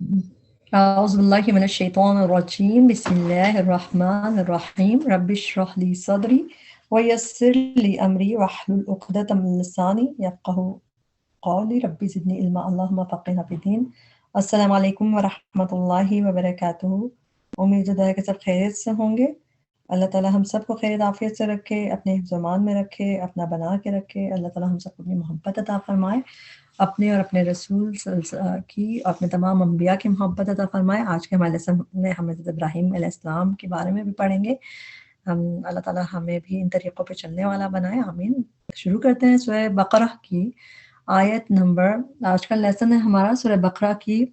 أعوذ بالله من الشيطان الرجيم بسم الله الرحمن الرحيم رب اشرح لي صدري ويسر لي أمري واحلل عقدة من لساني يفقهوا قولي رب زدني علما اللهم فقهنا في الدين. السلام علیکم ورحمۃ اللہ وبرکاتہ. امید ہے کہ سب خیریت سے ہوں گے. اللہ تعالیٰ ہم سب کو خیر عافیت سے رکھے، اپنے حفظ و امان میں رکھے، اپنا بنا کے رکھے. اللہ تعالیٰ ہم سب کو اپنی محبت عطا فرمائے، اپنے اور اپنے رسول کی، اپنے تمام انبیاء کی محبت عطا فرمائے. آج کے ہمارے لیسن میں ہم حضرت ابراہیم علیہ السلام کے بارے میں بھی پڑھیں گے. اللہ تعالیٰ ہمیں بھی ان طریقوں پہ چلنے والا بنائے، آمین. شروع کرتے ہیں سورہ بقرہ کی آیت نمبر. آج کا لیسن ہے ہمارا سورہ بقرہ کی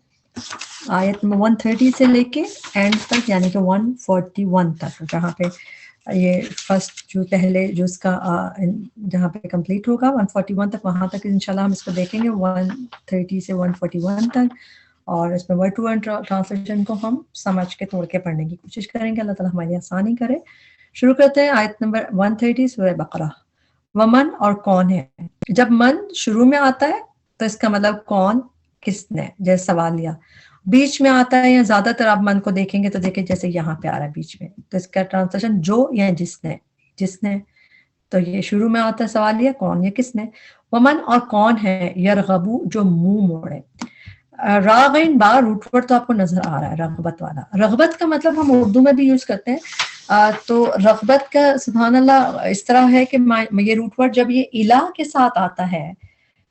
آیت نمبر 130 سے لے کے اینڈ تک، یعنی کہ 141 تک، جہاں پہ یہ فرسٹ جو پہلے جو اس کا جہاں پہ کمپلیٹ ہوگا 141 تک، وہاں تک انشاءاللہ ہم اس کو دیکھیں گے 130 سے 141 تک. اور اس میں ورڈ ٹو ورڈ ٹرانسلیشن کو ہم سمجھ کے توڑ کے پڑھنے کی کوشش کریں گے. اللہ تعالیٰ ہماری آسانی کرے. شروع کرتے ہیں آیت نمبر 130 سورہ بقرہ. ومن اور کون ہے. جب من شروع میں آتا ہے تو اس کا مطلب کون، کس نے، جیسے سوالیہ. بیچ میں آتا ہے یا زیادہ تر آپ من کو دیکھیں گے تو دیکھیں جیسے یہاں پہ آ رہا ہے بیچ میں، تو اس کا ٹرانسلیشن جو یا جس نے. جس نے تو یہ شروع میں آتا ہے سوالیہ، کون یا کس نے. ومن اور کون ہے یرغبو جو منہ موڑے. راغین با روٹ ورڈ تو آپ کو نظر آ رہا ہے، رغبت والا. رغبت کا مطلب ہم اردو میں بھی یوز کرتے ہیں. تو رغبت کا سبحان اللہ اس طرح ہے کہ یہ روٹ ورڈ جب یہ الہ کے ساتھ آتا ہے،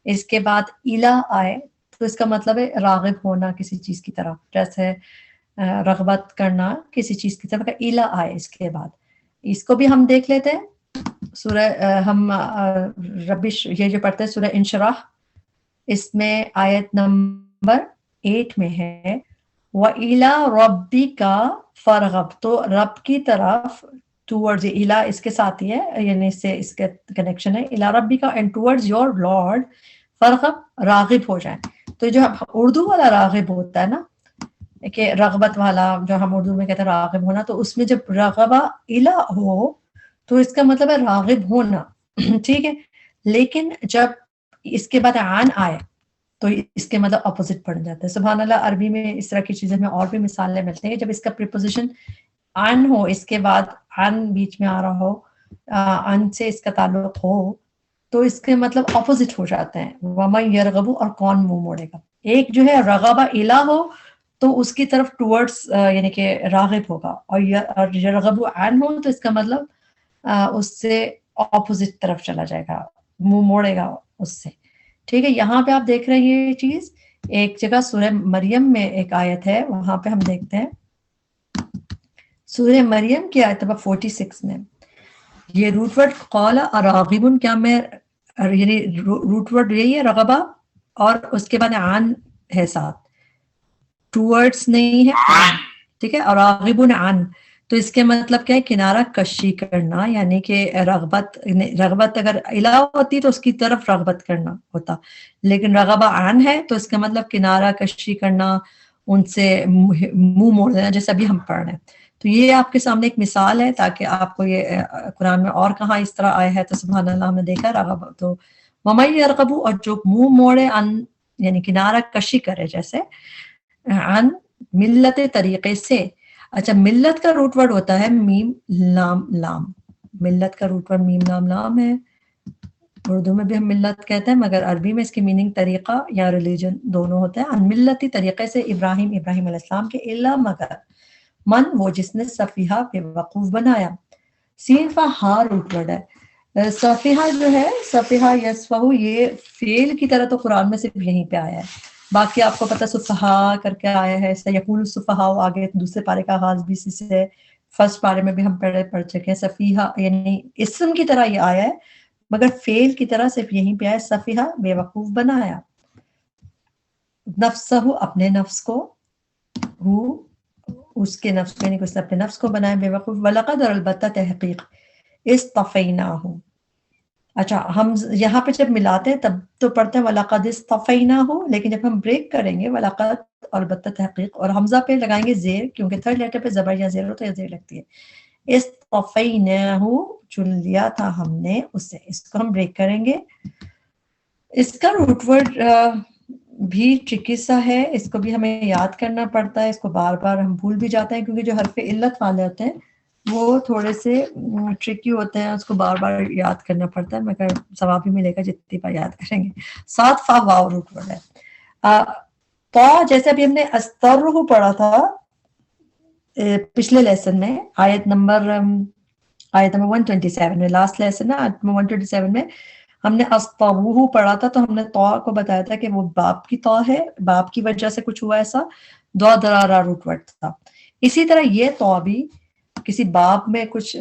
اس کے بعد الہ آئے تو اس کا مطلب ہے راغب ہونا کسی چیز کی طرف. جیسے رغبت کرنا کسی چیز کی طرف، الہ آئے اس کے بعد. اس کو بھی ہم دیکھ لیتے ہیں. سورہ ہم ربش یہ جو پڑھتے ہیں سورہ انشراح، اس میں آیت نمبر 8 میں ہے وَإِلَىٰ رَبِّكَ فَارْغَب. تو رب کی طرف ٹورڈز، الہ اس کے ساتھ ہی ہے، یعنی اس سے اس کا کنیکشن ہے. الہ ربک اینڈ ٹورڈز یور لارڈ فرغب، راغب ہو جائیں. تو جو اردو والا راغب ہوتا ہے نا، کہ رغبت والا جو ہم اردو میں کہتے ہیں راغب ہونا، تو اس میں جب رغبہ الہ ہو تو اس کا مطلب ہے راغب ہونا. ٹھیک ہے. لیکن جب اس کے بعد عن آئے تو اس کے مطلب اپوزٹ پڑ جاتا ہے. سبحان اللہ، عربی میں اس طرح کی چیزیں میں اور بھی مثالیں ملتے ہیں. جب اس کا پریپوزیشن ان ہو، اس کے بعد ان بیچ میں آ رہا ہو، ان سے اس کا تعلق ہو، تو اس کے مطلب اپوزٹ ہو جاتے ہیں. وَمَن يَرْغَبُ اور کون منہ موڑے گا. ایک جو ہے رغبہ الہ ہو تو اس کی طرف ٹورڈز یعنی کہ راغب ہوگا، اور یرغب عن ہو تو اس کا مطلب اس سے اپوزٹ طرف چلا جائے گا، منہ موڑے گا اس سے. ٹھیک ہے. یہاں پہ آپ دیکھ رہے ہیں یہ چیز ایک جگہ سورہ مریم میں ایک آیت ہے، وہاں پہ ہم دیکھتے ہیں سورہ مریم کی آیت نمبر 46 میں یہ روٹ ورڈ قال اراغب، کیا میں، یعنی روٹ ورڈ یہی ہے رغبہ، اور اس کے بعد عن ہے ساتھ، ٹورڈز نہیں ہے. ٹھیک ہے. اراغب عن تو اس کے مطلب کیا ہے، کنارہ کشی کرنا، یعنی کہ رغبت اگر الہ ہوتی تو اس کی طرف رغبت کرنا ہوتا، لیکن رغبہ عن ہے تو اس کا مطلب کنارہ کشی کرنا، ان سے منہ موڑ دینا، جیسے ابھی ہم پڑھ رہے ہیں. تو یہ آپ کے سامنے ایک مثال ہے تاکہ آپ کو یہ قرآن میں اور کہاں اس طرح آیا ہے تو سبحان اللہ ہم نے دیکھا رغبہ. تو وَمَن يَرْغَبُ اور جو منہ موڑے، ان یعنی کنارہ کشی کرے، جیسے عن ملت طریقے سے. اچھا، ملت کا روٹ ورڈ ہوتا ہے میم لام لام. ملت کا روٹ ورڈ میم لام لام ہے. اردو میں بھی ہم ملت کہتے ہیں، مگر عربی میں اس کی میننگ طریقہ یا ریلیجن دونوں ہوتا ہے. ان ملتی طریقے سے ابراہیم علیہ السلام کے، الا مگر من وہ جس نے صفیحہ بے وقوف بنایا. سین فا ہا روٹ ورڈ ہے. صفیحہ جو ہے، صفیحہ یسفہو، یہ فعل کی طرح تو قرآن میں صرف یہیں پہ آیا ہے. باقی آپ کو پتہ صفحاء کر کے آیا ہے، سیقول الصفحاء آگے دوسرے پارے کا آغاز بھی اسی سے، فرسٹ پارے میں بھی ہم پڑھ چکے ہیں. صفیحہ یعنی اسم کی طرح یہ آیا ہے، مگر فعل کی طرح صرف یہیں پہ آیا. صفیحہ بے وقوف بنایا، نفسہ اپنے نفس کو، ہو اس کے نفس کو، یعنی کہ اس نے اپنے نفس کو بنایا بے وقوف. وَلَقَدْ اور البتہ تحقیق اصطفیناہ. اچھا، ہم یہاں پہ جب ملاتے ہیں تب تو پڑھتے ہیں وَلَقَدْ اصْطَفَيْنَاهُ، لیکن جب ہم بریک کریں گے وَلَقَدْ اور البتہ تحقیق، اور حمزہ پہ لگائیں گے زیر، کیونکہ تھرڈ لیٹر پہ زبر یا زیر ہوتا ہے یا زیر لگتی ہے. اصطفیناہ چن لیا تھا ہم نے اسے، اس کو ہم بریک کریں گے. اس کا روٹ ورڈ بھی ٹرکی سا ہے، اس کو بھی ہمیں یاد کرنا پڑتا ہے، اس کو بار بار ہم بھول بھی جاتے ہیں کیونکہ جو حرف علت والے ہوتے ہیں وہ تھوڑے سے ٹرکی ہوتے ہیں، اس کو بار بار یاد کرنا پڑتا ہے، مگر ثواب بھی ملے گا جتنی بار یاد کریں گے۔ 7 فا واو روٹ ورڈ ہے۔ تو جیسے ابھی ہم نے استرہ پڑھا تھا پچھلے لیسن میں، آیت نمبر 127 میں، لاسٹ لیسن ہے آیت نمبر 127 میں ہم نے استوہ پڑھا تھا، تو ہم نے تو کو بتایا تھا کہ وہ باپ کی تو ہے، باپ کی وجہ سے کچھ ہوا ایسا، دو درارا روٹ ورڈ تھا۔ اسی طرح یہ تو بھی کسی باب میں کچھ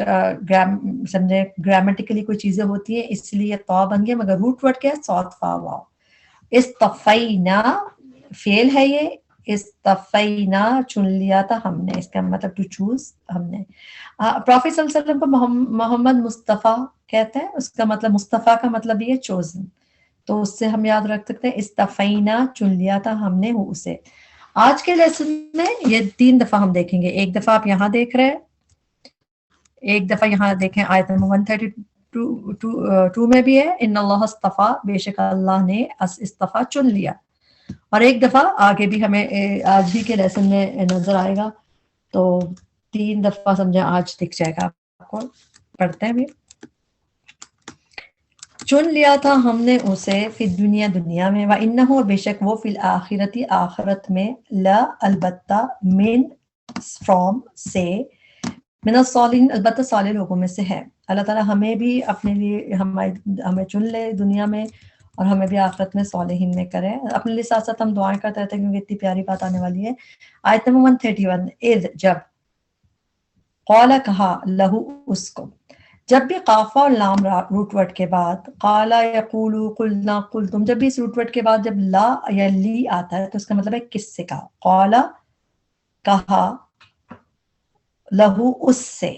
سمجھے گرامیٹیکلی کوئی چیزیں ہوتی ہیں اس لیے تو بن گیا، مگر روٹ ورڈ کیا ہے؟ صاد فا واو۔ استفینا فعل ہے، یہ استفینا چن لیا تھا ہم نے، اس کا مطلب ٹو چوز ہم نے۔ پروفیٹ صلی اللہ علیہ وسلم کو محمد مصطفیٰ کہتے ہیں، اس کا مطلب مصطفیٰ کا مطلب یہ چوزن، تو اس سے ہم یاد رکھ سکتے ہیں استفینا چن لیا تھا ہم نے اسے۔ آج کے لیسن میں یہ 3 دفعہ ہم دیکھیں گے، ایک دفعہ آپ یہاں دیکھ رہے ہیں، ایک دفعہ یہاں دیکھیں آیت نمبر 132 میں بھی ہے، ان اللہ اصطفیٰ، بے شک اللہ نے اصطفیٰ چن لیا، اور ایک دفعہ آگے بھی ہمیں آج بھی کے لیسن میں نظر آئے گا، تو 3 دفعہ سمجھیں آج دکھ جائے گا آپ کو، پڑھتے ہیں بھی۔ چن لیا تھا ہم نے اسے فی دنیا، دنیا میں، وَإِنَّهُ، اور بے شک وہ فی الآخرتی، آخرت میں، لا البتہ، من فرام سے، من الصالحین، البتہ صالح لوگوں میں سے ہے۔ اللہ تعالیٰ ہمیں بھی اپنے لیے ہمیں چن لے دنیا میں، اور ہمیں بھی آخرت میں صالحین میں کرے۔ اپنے لیے ساتھ ساتھ ہم دعائیں کرتے رہتے ہیں کیونکہ اتنی پیاری بات آنے والی ہے۔ آیت نمبر 131، اذ، جب، قال، کہا، لہو، اس کو، جب بھی قافہ اور لام روٹ ورڈ کے بعد، قال یقول، قلنا، قلتم، جب بھی اس روٹ ورڈ کے بعد جب لا یا لی آتا ہے تو اس کا مطلب ہے کس سے کہا۔ قال، کہا، لہو، اس سے،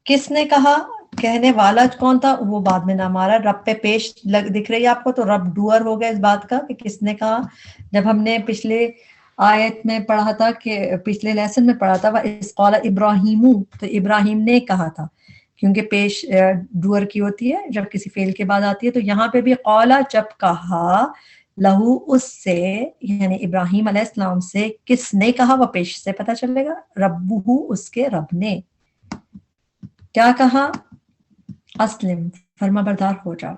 کس نے کہا، کہنے والا کون تھا، وہ بعد میں نام آ رہا ہے، رب پہ پیش دکھ رہی ہے آپ کو، تو رب ڈوئر ہو گیا اس بات کا کہ کس نے کہا۔ جب ہم نے پچھلے آیت میں پڑھا تھا کہ پچھلے لیسن میں پڑھا تھا وَإِذْ قَالَ إِبْرَاهِيمُ، تو ابراہیم نے کہا تھا، کیونکہ پیش ڈوئر کی ہوتی ہے جب کسی فعل کے بعد آتی ہے، تو یہاں پہ بھی قالا، جب کہا، لہو، اس سے، یعنی ابراہیم علیہ السلام سے، کس نے کہا، وہ پیش سے پتہ چلے گا، ربہ، اس کے رب نے کیا کہا، اسلم، فرما بردار ہو جا،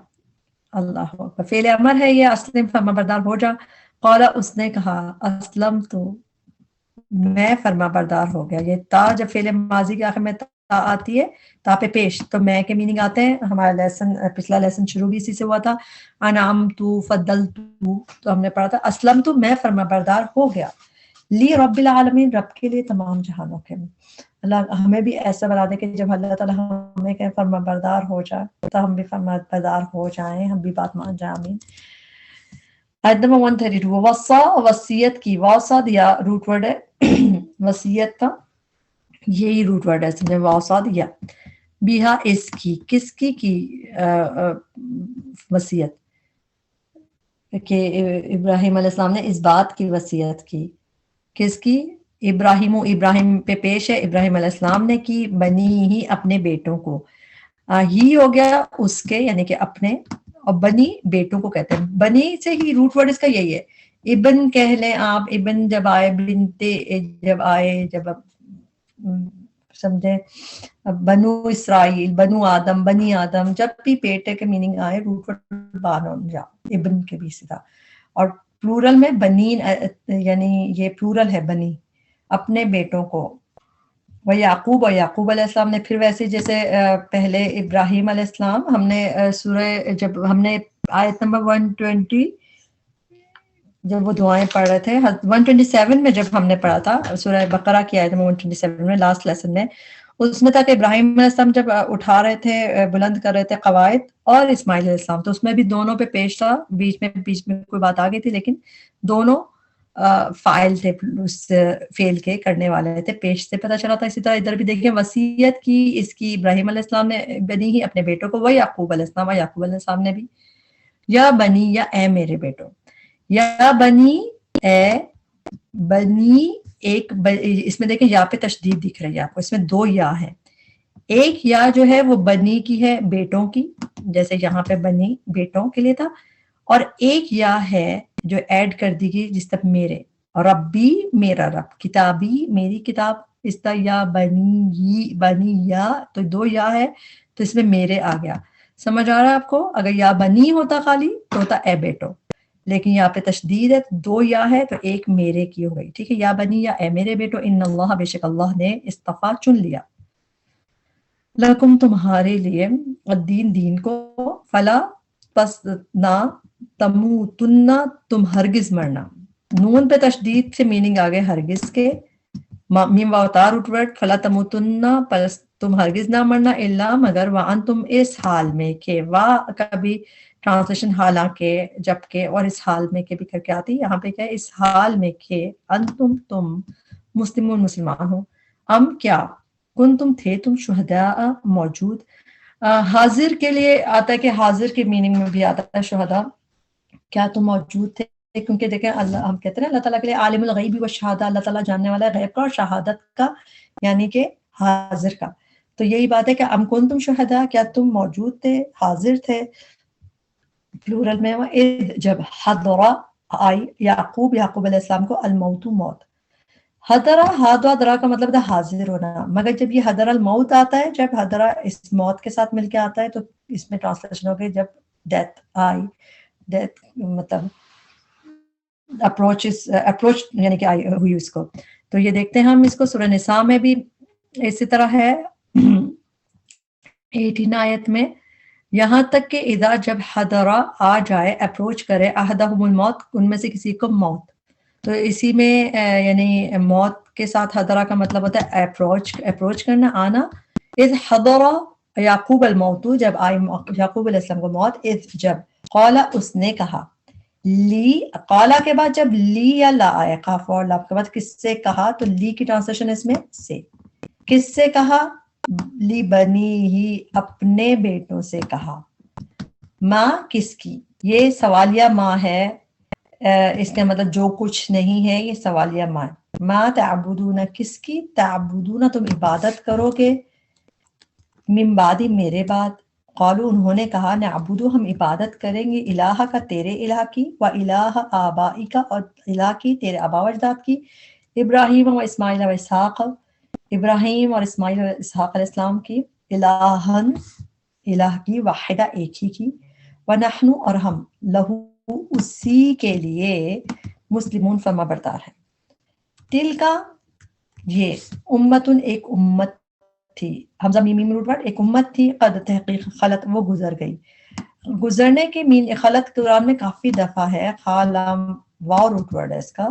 اللہ اکبر، فعل امر ہے یہ، اسلم، فرما بردار ہو جا۔ قالا، اس نے کہا، اسلم تو، میں فرما بردار ہو گیا۔ یہ تا جب فعل ماضی کے آخر میں تا آتی ہے، تا پہ پیش، تو میں کے میننگ آتے ہیں۔ ہمارا لیسن، پچھلا لیسن شروع بھی اسی سے ہوا تھا، انعمت، فضلت، تو ہم نے پڑھا تھا اسلمت، میں فرما بردار ہو گیا، لی رب العالمین، رب کے لیے تمام جہانوں کے۔ اللہ ہمیں بھی ایسا بنا دے کہ جب اللہ تعالیٰ ہمیں کہ فرما بردار ہو جائے تو ہم بھی فرما بردار ہو جائیں، ہم بھی بات مان جائیں، آمین۔ آیت نمبر 132، وصا، وصیت کی، واصاد یا روٹ ورڈ ہے، وصیت کا یہی روٹ ورڈ ہے، سمجھے، واصاد یا، بیہا، اس کی، کس کی وصیت، کہ ابراہیم علیہ السلام نے اس بات کی وصیت کی، کس کی، ابراہیم، ابراہیم پہ پیش ہے، ابراہیم علیہ السلام نے کی، بنی ہی، اپنے بیٹوں کو، ہی ہو گیا اس کے، یعنی کہ اپنے، اور بنی بیٹوں کو کہتے ہیں، بنی سے ہی روٹ ورڈ اس کا یہی ہے، ابن کہہ لیں آپ، ابن جب آئے، بنتے جب آئے، جب سمجھے، بنو اسرائیل، بنو آدم، بنی آدم، جب بھی بیٹے کے میننگ آئے روٹ ورڈ بانو جا، ابن کے بھی سیدھا، اور پلورل میں بنین، یعنی یہ پلورل ہے بنی، اپنے بیٹوں کو۔ وہ یعقوب، اور یعقوب علیہ السلام نے، پھر ویسے جیسے پہلے ابراہیم علیہ السلام، ہم نے سورہ، جب ہم نے آیت نمبر 120 جب وہ دعائیں پڑھ رہے تھے، 127 میں جب ہم نے پڑھا تھا سورہ بقرہ کی آیت نمبر 127 میں، لاسٹ لیسن میں، اس میں تھا کہ ابراہیم علیہ السلام جب اٹھا رہے تھے، بلند کر رہے تھے قواعد، اور اسماعیل علیہ السلام، تو اس میں بھی دونوں پہ پیش تھا، بیچ میں کوئی بات آ گئی تھی، لیکن دونوں فائل تھے، اس فعل کے کرنے والے تھے، پیش سے پتہ چلا تھا۔ اسی طرح ادھر بھی دیکھیں، وصیت کی اس کی ابراہیم علیہ السلام نے، بنی ہی، اپنے بیٹوں کو، وہ یعقوب علیہ السلام، اور یعقوب علیہ السلام نے بھی، یا بنی، یا اے میرے بیٹوں، یا بنی، اے بنی، ایک اس میں دیکھیں یا پہ تشدید دکھ رہی ہے آپ کو، اس میں 2 یا ہے، ایک یا جو ہے وہ بنی کی ہے، بیٹوں کی، جیسے یہاں پہ بنی بیٹوں کے لیے تھا، اور ایک یا ہے جو ایڈ کر دی گئی جس طرح میرے، ربی میرا رب، کتابی میری کتاب، اس طرح یا بنی یا تو 2 یا ہے تو اس میں میرے آ گیا. سمجھ آ رہا ہے آپ کو؟ اگر یا بنی ہوتا خالی تو ہوتا اے بیٹو، لیکن یہاں پہ تشدید ہے، 2 یا ہے تو ایک میرے کی ہو گئی. ٹھیک ہے، یا بنی یا اے میرے بیٹو، ان اللہ بے شک اللہ نے استفا چن لیا، لکم تمہارے لیے، الدین دین کو، فلا پس نہ تموتن تم ہرگز مرنا. نون پہ تشدید سے میننگ آگئے ہرگز کے، میم واؤ روٹ ورڈ، فلا تموتن پس تم ہرگز نہ مرنا، الا مگر وانتم اس حال میں کہ، وا کبھی ٹرانسلیشن حالانکہ جبکہ اور اس حال میں کہ بھی کر کے آتی، یہاں پہ کیا ہے، اس حال میں کہ انتم تم مسلمون مسلمان ہو، کیا کن تم تھے تم شہداء موجود. حاضر کے لیے آتا ہے کہ حاضر کے میننگ میں بھی آتا ہے شہداء، کیا تم موجود تھے، کیونکہ دیکھیں اللہ، ہم کہتے ہیں اللہ تعالیٰ کے لیے عالم الغیب و شہادہ، اللہ تعالیٰ جاننے والا ہے غیب کا اور شہادت کا، یعنی کہ حاضر کا. تو یہی بات ہے کہ ام کنتم شہداء، کیا تم موجود تھے، حاضر تھے، پلورل میں، جب حضر آئی یعقوب علیہ السلام کو الموت موت. حضرہ ہادوا درا کا مطلب تھا حاضر ہونا، مگر جب یہ حضر الموت آتا ہے، جب حضرہ اس موت کے ساتھ مل کے آتا ہے تو اس میں ٹرانسلیشن ہو گئی جب ڈیتھ آئی، ڈیتھ مطلب اپروچ یعنی کہ آئی ہوئی اس کو. تو یہ دیکھتے ہیں ہم اس کو سورہ نساء میں بھی اسی طرح ہے 18 آیت میں، یہاں تک کہ اذا جب حضرہ آ جائے، اپروچ کرے، احدہم الموت ان میں سے کسی کو موت. تو اسی میں یعنی موت کے ساتھ حضرہ کا مطلب ہوتا ہے اپروچ کرنا، آنا. اذ حضر یعقوب الموت، جب آئی یعقوب علیہ السلام کو موت، اذ جب، قال اس نے کہا، لی قالا کے بعد جب لی یا لا آئے، قاف اور لام کے بعد کس سے کہا، تو لی کی ٹرانسلیشن اس میں سے، کس سے کہا، لی بنی ہی اپنے بیٹوں سے کہا. ماں کس کی، یہ سوالیہ ماں ہے، اس کا مطلب جو کچھ نہیں ہے، یہ سوالیہ ماں. ما تعبدون کس کی، تعبدون تم عبادت کرو گے، من بعدی میرے بعد، قالو انہوں نے کہا، نعبدو ہم عبادت کریں گے، الہ کا تیرے الہ کی، و الہ آبائی کا اور الہ کی تیرے آبا و اجداد کی، ابراہیم و اسماعیل و اسحاق، ابراہیم اور اسماعیل و اسحاق علیہ السلام کی، الہن الہ کی، واحدہ ایک ہی کی، ونحن اور ہم، لہو اسی کے لیے، مسلمون فرما بردار ہیں. تل کا یہ امتن ایک امت تھی، حمزہ میم روٹ ورڈ، ایک امت تھی، قد تحقیق خلط وہ گزر گئی. گزرنے کے مین خلط قرآن میں کافی دفعہ ہے، خالام واو روٹ ورڈ ہے اس کا،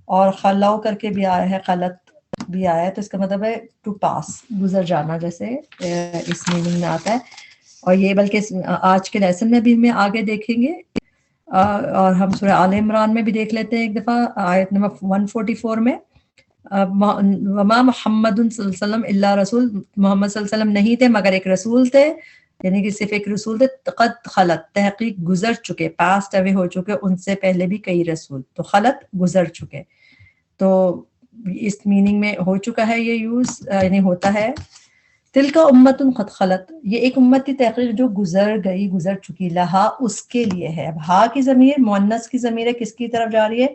اور خلو کر کے بھی آیا ہے، خلط بھی آیا ہے، تو اس کا مطلب ہے ٹو پاس، گزر جانا، جیسے اس میننگ میں آتا ہے. اور یہ بلکہ آج کے لیسن میں بھی ہمیں آگے دیکھیں گے، اور ہم سورہ آل عمران میں بھی دیکھ لیتے ہیں ایک دفعہ آیت نمبر 144 میں، وما محمد صلی اللہ علیہ وسلم الا رسول، محمد صلی اللہ علیہ وسلم نہیں تھے مگر ایک رسول تھے، یعنی کہ صرف ایک رسول تھے، قد خلط تحقیق گزر چکے، پاسٹ اوے ہو چکے، ان سے پہلے بھی کئی رسول، تو خلط گزر چکے. تو اس میننگ میں ہو چکا ہے یہ یوز، یعنی ہوتا ہے. تل کا امت قد خلط، یہ ایک امت کی تحقیق جو گزر گئی، گزر چکی، لہا اس کے لیے ہے. اب ہا کی ضمیر مؤنث کی ضمیر ہے، کس کی طرف جا رہی ہے،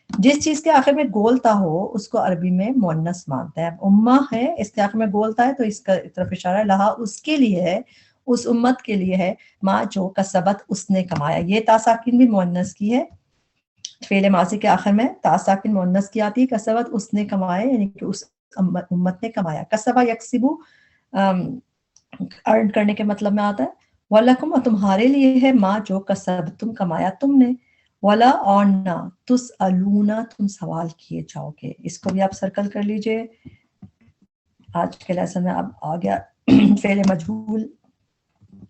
جس چیز کے آخر میں گولتا ہو اس کو عربی میں مؤنث مانتا ہے. اب امہ ہے، اس کے آخر میں گولتا ہے تو اس کا طرف اشارہ ہے، لہا اس کے لیے ہے، اس امت کے لیے ہے، ما جو کسبت اس نے کمایا. یہ تا ساکن بھی مؤنث کی ہے، فعل ماضی کے آخر میں تا ساکن مؤنث کی آتی ہے، کسبت اس نے کمایا، یعنی کہ اس امت نے کمایا. کسبہ یکسبو ارن کرنے کے مطلب میں آتا ہے. وَلَكُمْ اور تمہارے لیے ہے، ما جو کسب تم کمایا تم نے، ولا اور نہ، تسألون تم سوال کیے جاؤ گے. اس کو بھی آپ سرکل کر لیجئے. آج کے لیسن میں اب آ گیا فعل مجہول،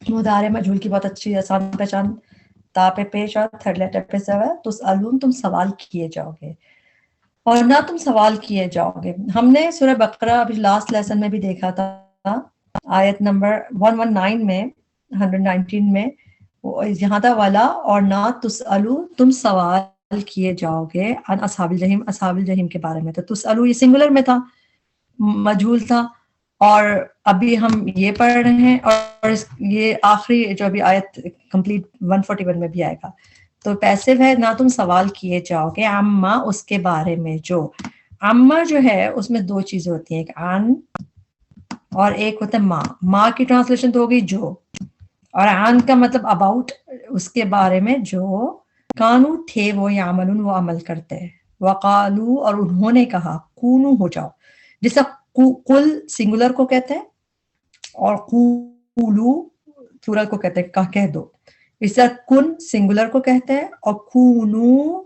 مضارع مجہول کی بہت اچھی آسان پہچان، تا پہ پیش اور تھرڈ لیٹر پہ سے ہے. تسألون تم سوال کیے جاؤ گے، اور نہ تم سوال کیے جاؤ گے. ہم نے سورہ بقرہ ابھی لاسٹ لیسن میں بھی دیکھا تھا، آیت نمبر 119 میں، 119 میں یہاں تھا، والا اور نہ تسألو تم سوال کیے جاؤ گے، عن اصحاب الجحیم، اصحاب الجحیم کے بارے میں. تو تسألو یہ سنگولر میں تھا، مجہول تھا، اور ابھی ہم یہ پڑھ رہے ہیں، اور یہ آخری جو ابھی آیت کمپلیٹ 141 میں بھی آئے گا. تو پیسو ہے نہ تم سوال کیے جاؤ گے، عما اس کے بارے میں جو، عما جو ہے اس میں دو چیزیں ہوتی ہیں، ایک عن اور ایک ہوتا ہے ما. ما کی ٹرانسلیشن تو ہوگی جو، اور عن کا مطلب اباؤٹ، اس کے بارے میں جو، کانو تھے وہ یعملون وہ عمل کرتے ہیں، وقالو اور انہوں نے کہا، کونو ہو جاؤ، جیسا قل سنگولر کو کہتے ہیں اور قولو پلورل کو کہتے ہیں کہہ دو، اس طرح کن سنگولر کو کہتے ہیں اور کونو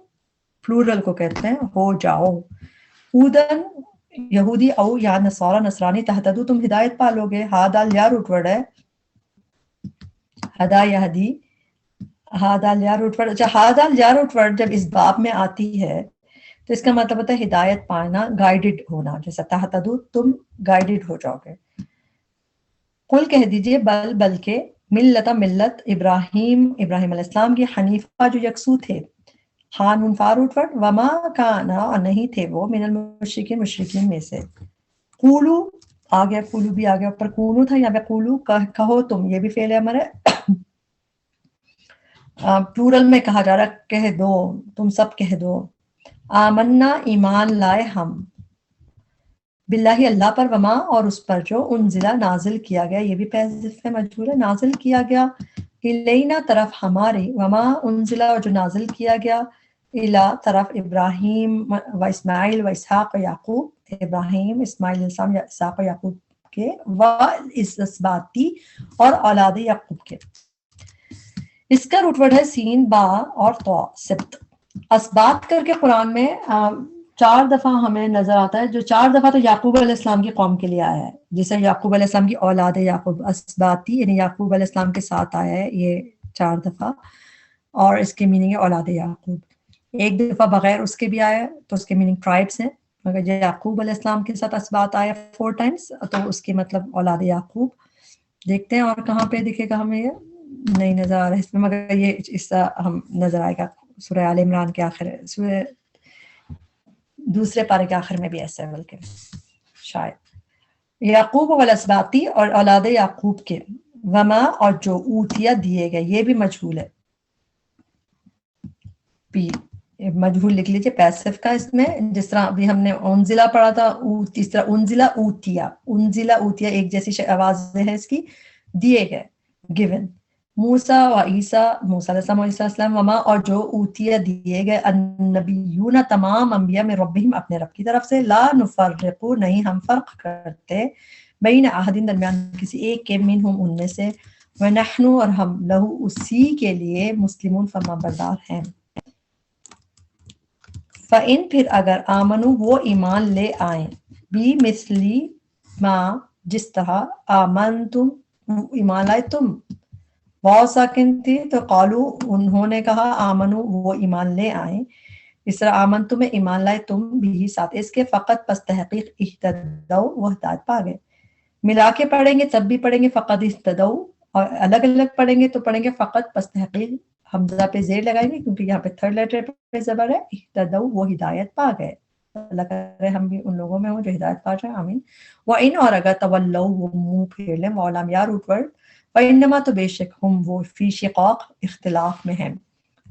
پلورل کو کہتے ہیں ہو جاؤ، ہودن یہودی او یا نصارا نصرانی، تہتدو تم ہدایت پالو گے، ہادال یا روٹ ورڈ ہے، ہدا یہدی، ہادال یا روٹ ورڈ. اچھا ہادال یا روٹ ورڈ جب اس باب میں آتی ہے تو اس کا مطلب ہوتا ہے ہدایت پانا، گائیڈڈ ہونا، جیسا تہتدو تم گائیڈڈ ہو جاؤ گے. قل کہہ دیجئے بل بلکہ ملت ابراہیم علیہ السلام کی، حنیفہ جو یکسو تھے، خان فاروٹ ورڈ، وما کانا اور نہیں تھے وہ، من المشرکین مشرکین میں سے. قولو آ گیا، قولو بھی آ گیا، پر کونو تھا یہاں پہ قولو کہو تم، یہ بھی فعل امر ہے، پلورل میں کہا جا رہا کہہ دو، تم سب کہہ دو. آمنا ایمان لائے ہم، باللہ اللہ پر، وما اور اس پر جو، انزلہ نازل کیا گیا، یہ بھی پیسف ہے مجہول ہے، نازل کیا گیا، الینا طرف ہمارے، وما انزلہ اور جو نازل کیا گیا، الا طرف ابراہیم و اسماعیل و اسحاق و یعقوب، ابراہیم اسماعیل السلام یا اسحاق و یعقوب کے، و اسباتی اور اولاد یعقوب کے. اس کا روٹ ورڈ ہے سین با اور تو، سبت. اسبات کر کے قرآن میں 4 دفعہ ہمیں نظر آتا ہے، جو 4 دفعہ تو یعقوب علیہ السلام کی قوم کے لیے آیا ہے، جسے یعقوب علیہ السلام کی اولاد یعقوب، اسباتی یعنی یعقوب علیہ السلام کے ساتھ آیا ہے یہ 4 دفعہ، اور اس کے میننگ ہے اولاد یعقوب. ایک دفعہ بغیر اس کے بھی آیا تو اس کے میننگ ٹرائبس ہیں، مگر یعقوب علیہ السلام کے ساتھ اسبات آیا 4 ٹائمز تو اس کے مطلب اولاد یعقوب. دیکھتے ہیں اور کہاں پہ دکھے گا ہمیں، یہ نہیں نظر آ رہا ہے اس میں، مگر یہ اس طرح ہم نظر آئے گا سورہ آل عمران کے آخر، سورہ دوسرے پارے کے آخر میں بھی ایسا ہے، بلکہ شاید یعقوب والاسباطی اور اولاد یعقوب کے، وما اور جو، اوتیا دیے گئے، یہ بھی مجہول ہے، پی مجہول لکھ لیجیے پیسف کا، اس میں جس طرح ابھی ہم نے انزلہ پڑھا تھا، اس طرح انزلہ اوتیا، انزلہ اوتیا ایک جیسی آواز ہے اس کی، دیے گئے، گیون. موسیٰ و عیسیٰ، موسیٰ علیہ السلام و عیسیٰ علیہ السلام، وما اور جو، اوتیا دیے گئے، النبیون تمام انبیاء میں، ربہم اپنے رب کی طرف سے، لا نفرقو نہیں ہم فرق کرتے، بین احد درمیان کسی ایک کے، منہم ان میں سے، ونحن اور ہم، لہو اسی کے لیے، مسلمون فرما بردار ہیں. فَإِن پھر اگر آمنو وہ ایمان لے آئیں، بھی مثلی ما جس طرح، آمنتم ایمان لائے تم، واو ساکن تھی تو قالو انہوں نے کہا، آمنو وہ ایمان لے آئیں، اس طرح آمن تمہیں ایمان لائے تم بھی ساتھ اس کے، فقط پس تحقیق اہتدوا وہ ہدایت پا گئے. ملا کے پڑھیں گے تب بھی پڑھیں گے فقط اہتدوا، اور الگ الگ پڑھیں گے تو پڑھیں گے فقط پس تحقیق، حمزہ پہ زیر لگائیں گے کیونکہ یہاں پہ 3rd لیٹر پہ زبر ہے، اہتدوا وہ ہدایت پا گئے. اللہ کرے ہم بھی ان لوگوں میں ہوں جو ہدایت پا جائیں، آمین. وَإِنْ اور اگر تولوا وہ منہ پھیر لیں، مولام یا روٹ ورڈ، وَإِنَّمَا تو بے شک ہم وہ، فی شقاق اختلاف میں ہیں،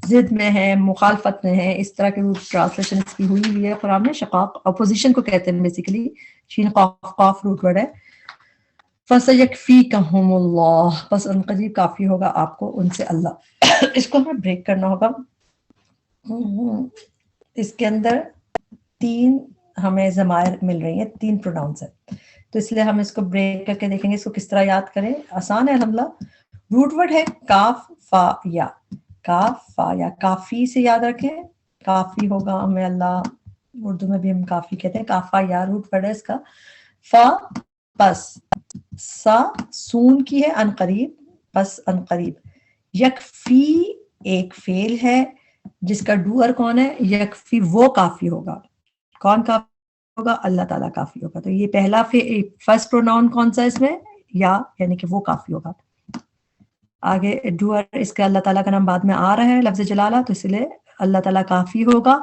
ضد میں ہیں، مخالفت میں ہیں، اس طرح کی ٹرانسلیشن اس کی ہوئی ہے قرآن میں. شقاق اپوزیشن کو کہتے ہیں بیسیکلی، شین قاف قاف روٹ ورڈ ہے. فَسَيَكْفِيكَهُمُ اللَّهُ بس ان قریب کافی ہوگا آپ کو ان سے اللہ. اس کو ہمیں بریک کرنا ہوگا، اس کے اندر 3 ہمیں ضمائر مل رہی ہیں، 3 پروناؤنس ہیں، تو اس لیے ہم اس کو بریک کر کے دیکھیں گے اس کو کس طرح یاد کریں. آسان ہے الحمدللہ. روٹ ورڈ ہے کاف فا یا، کاف فا یا، کافی سے یاد رکھیں، کافی ہوگا ہمیں اللہ، اردو میں بھی ہم کافی کہتے ہیں، کافا یا روٹ ورڈ ہے اس کا. فا پس، سا سون کی ہے، ان قریب پس ان قریب. یکفی ایک فعل ہے جس کا ڈوئر کون ہے، یکفی وہ کافی ہوگا. کون کافی ہوگا؟ اللہ تعالیٰ کافی ہوگا. تو یہ پہلا فرسٹ پروناؤن کون سا اس میں، یا، یعنی کہ وہ کافی ہوگا. آگے ڈوئر اس کا اللہ تعالیٰ کا نام بعد میں آ رہا ہے لفظ جلالہ، تو اس لیے اللہ تعالیٰ کافی ہوگا.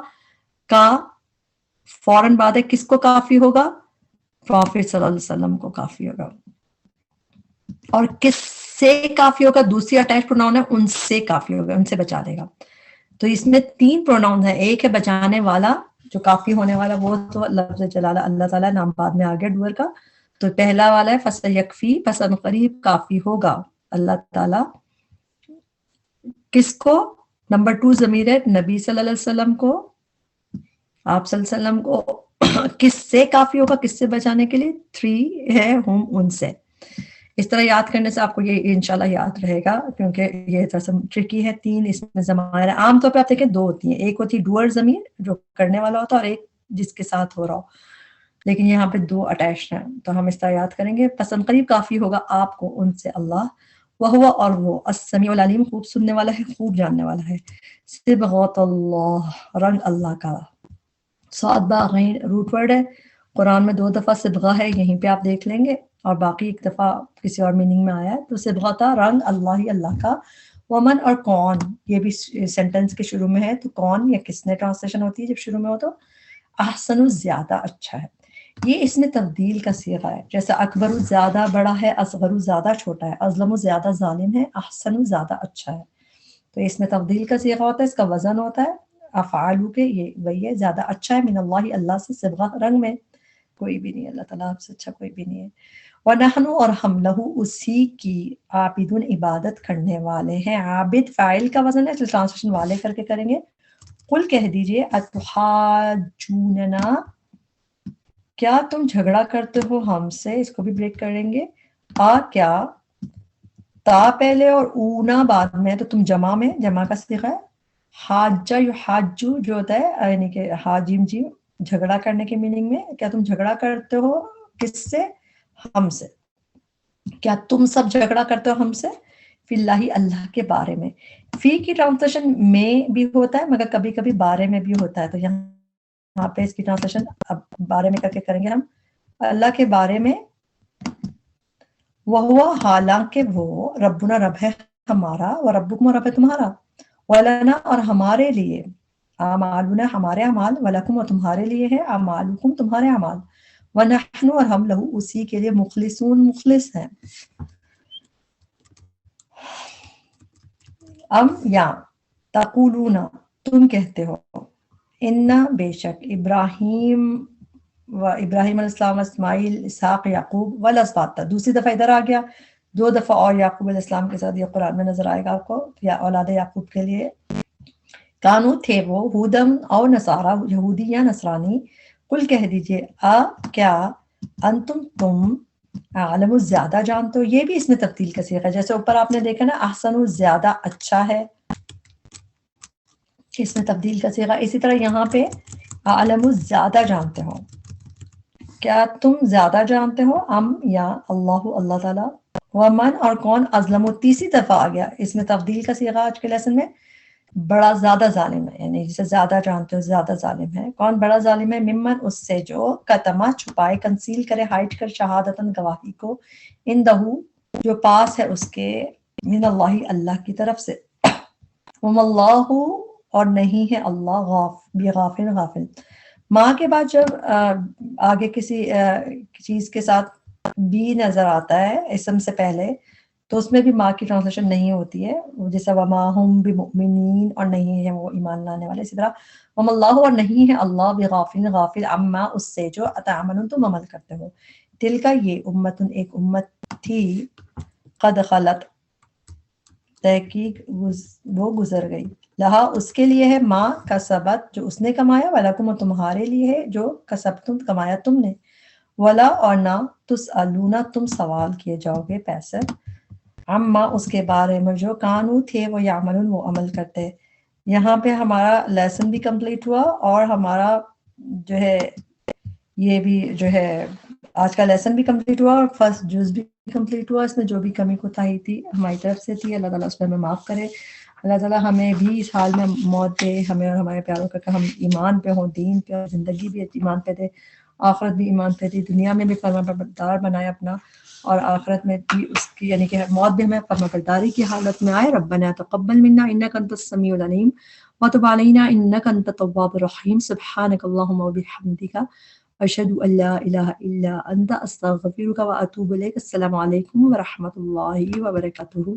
کا فوراً بعد ہے، کس کو کافی ہوگا؟ پروفیٹ صلی اللہ علیہ وسلم کو کافی ہوگا. اور کس سے کافی ہوگا؟ دوسری اٹیچ پروناؤن ہے، ان سے کافی ہوگا، ان سے بچا لے گا. تو اس میں 3 پروناؤن ہیں. ایک ہے بچانے والا جو کافی ہونے والا, وہ تو لفظ جلالہ اللہ تعالیٰ, نام بعد میں آ گیا ڈوئر کا. تو پہلا والا ہے فَسَيَكْفِي, پس ان قریب کافی ہوگا اللہ تعالیٰ. کس کو؟ نمبر 2 ضمیر ہے نبی صلی اللہ علیہ وسلم کو, آپ صلی اللہ علیہ وسلم کو کس سے کافی ہوگا, کس سے بچانے کے لیے؟ 3 ہے ہم, ان سے. اس طرح یاد کرنے سے آپ کو یہ انشاءاللہ یاد رہے گا, کیونکہ یہ تھوڑا ٹرکی ہے. 3 اس میں ضمائر, عام طور پہ آپ دیکھیں 2 ہوتی ہیں, ایک ہوتی ہے ڈوئر ضمیر جو کرنے والا ہوتا ہے, اور ایک جس کے ساتھ ہو رہا ہو, لیکن یہاں پہ 2 اٹیچڈ ہیں. تو ہم اس طرح یاد کریں گے, پسند قریب کافی ہوگا آپ کو ان سے اللہ. وہو, اور وہ, السمیع العلیم, خوب سننے والا ہے, خوب جاننے والا ہے. صبغۃ اللہ, رنگ اللہ کا. صاد با غین روٹ ورڈ ہے, قرآن میں 2 دفعہ صبغہ ہے, یہیں پہ آپ دیکھ لیں گے, اور باقی ایک دفعہ کسی اور میننگ میں آیا ہے. تو صبغۃ رنگ اللہ ہی, اللہ کا. ومن, اور کون, یہ بھی سینٹنس کے شروع میں ہے, تو کون یا کس نے ٹرانسلیشن ہوتی ہے جب شروع میں ہو تو. احسن, زیادہ اچھا ہے. یہ اس میں تبدیل کا صیغہ ہے, جیسے اکبر زیادہ بڑا ہے, اصغر زیادہ چھوٹا ہے, اظلم زیادہ ظالم ہے, احسن زیادہ اچھا ہے. تو اس میں تبدیل کا صیغہ ہوتا ہے, اس کا وزن ہوتا ہے افعالو کے, یہ وہی ہے, زیادہ اچھا ہے. من اللہ, اللہ سے, صبغہ رنگ میں, کوئی بھی نہیں, اللہ تعالیٰ آپ سے اچھا کوئی بھی نہیں ہے. وَنَحْنُ, اور ہم, لہو, اسی کی, عابدون, عبادت کرنے والے ہیں. عابد فاعل کا وزن ہے, تو ٹرانسلیشن والے کر کے کریں گے. قل, کہہ دیجئے, اتحاجوننا, کیا تم جھگڑا کرتے ہو ہم سے, اس کو بھی بریک کریں گے. کیا, تا پہلے اور اونا بعد میں, تو تم جمع میں, جمع کا صیغہ ہے. حاجہ یحاجو جو ہوتا ہے, یعنی کہ حاجیم جی, جھگڑا کرنے کے میننگ میں. کیا تم جھگڑا کرتے ہو کس سے؟ ہم سے. کیا تم سب جھگڑا کرتے ہو ہم سے؟ فی اللہ, اللہ کے بارے میں. فی کی ٹرانسلیشن میں بھی ہوتا ہے, مگر کبھی کبھی بارے میں بھی ہوتا ہے. تو یہاں پہ اس کی ٹرانسلیشن اب بارے میں کر کے کریں گے ہم, اللہ کے بارے میں. وہ, حالانکہ وہ, ربنا, رب ہے ہمارا, و ربکم, اور رب ہے تمہارا. ولنا, اور ہمارے لیے, اعمالنا, ہمارے اعمال, ولکم, اور تمہارے لیے ہے, اعمالکم, تمہارے اعمال. ونحن, اور ہم, لہو, اسی کے لیے, مخلصون, مخلص ہیں. یا تقولون, تم کہتے ہو, انا, بے شک, ابراہیم علیہ السلام, اسماعیل, اسحاق, یعقوب, والاسباط, دوسری دفعہ ادھر آ گیا, 2 دفعہ اور یعقوب علیہ السلام کے ساتھ یہ قرآن میں نظر آئے گا آپ کو, یا اولاد یعقوب کے لیے. کانو, تھے وہ, ہودم, اور نصارا, یہودی یا نصرانی. قل, کہہ دیجئے, کیا, انتم, تم, عالم, زیادہ جانتے ہو. یہ بھی اس میں تبدیل کا صیغہ ہے, جیسے اوپر آپ نے دیکھا نا, احسن, زیادہ اچھا ہے, اس میں تبدیل کا صیغہ. اسی طرح یہاں پہ عالم, زیادہ جانتے ہو. کیا تم زیادہ جانتے ہو, یا اللہ, اللہ تعالیٰ. ومن, اور کون, ازلم, تیسری دفعہ آ گیا, اس میں تبدیل کا صیغہ آج کے لیسن میں, بڑا زیادہ ظالم ہے, یعنی جسے زیادہ جانتے ہو زیادہ ظالم ہے. کون بڑا ظالم ہے؟ ممن, اس سے جو, کتما, چھپائے, کنسیل کرے, ہائٹ کر, شہادتن, گواہی کو, اندہو, جو پاس ہے اس کے, من اللہ, اللہ کی طرف سے. وما اللہ, اور نہیں ہے اللہ, بغافل, غافل. ماں کے بعد جب آگے کسی چیز کے ساتھ بھی نظر آتا ہے اسم سے پہلے, تو اس میں بھی ماں کی ٹرانسلیشن نہیں ہوتی ہے, جیسا وما ہم بمؤمنین, اور نہیں ہے وہ ایمان لانے والے. اسی طرح وما اللہ, اور نہیں ہے اللہ, بغافل, غافل, عما, اس سے جو, تعملون, تم عمل کرتے ہو. دل کا, یہ, امتن, ایک امت تھی, قد خلت, تحقیق وہ گزر گئی, لہا, اس کے لیے ہے, ماں کسبت, جو اس نے کمایا, ولکم, اور تمہارے لیے ہے, جو کسبتم, کمایا تم نے. ولا, اور نہ, تسألون, تم سوال کیے جاؤ گے پیسے, عما, اس کے بارے میں, جو, کانو, تھے وہ, یعملون, وہ عمل کرتے. یہاں پہ ہمارا لیسن بھی کمپلیٹ ہوا, اور ہمارا جو ہے یہ بھی جو ہے آج کا لیسن بھی کمپلیٹ ہوا, اور فرسٹ جز بھی کمپلیٹ ہوا. اس میں جو بھی کمی کوتاہی تھی ہماری طرف سے تھی, اللہ تعالیٰ اس پہ ہمیں معاف کرے. اللہ تعالیٰ ہمیں بھی اس حال میں موت دے, ہمیں اور ہمارے پیاروں کا, کہ ہم ایمان پہ ہوں, دین پہ, اور زندگی بھی ایمان پہ دے, آخرت بھی ایمان پہ دے, دنیا میں بھی فرمانبردار بنائے اپنا, اور آخرت میں بھی اس کی, یعنی کہ موت بھی ہمیں فرمانبرداری کی حالت میں آئے. ربنا تقبل منا انک انت السمیع العلیم وتب علینا انک انت التواب الرحیم. سبحانک اللہم وبحمدک, اشہد ان لا الہ الا انت, استغفرک واتوب الیک. السلام علیکم ورحمۃ اللہ وبرکاتہ.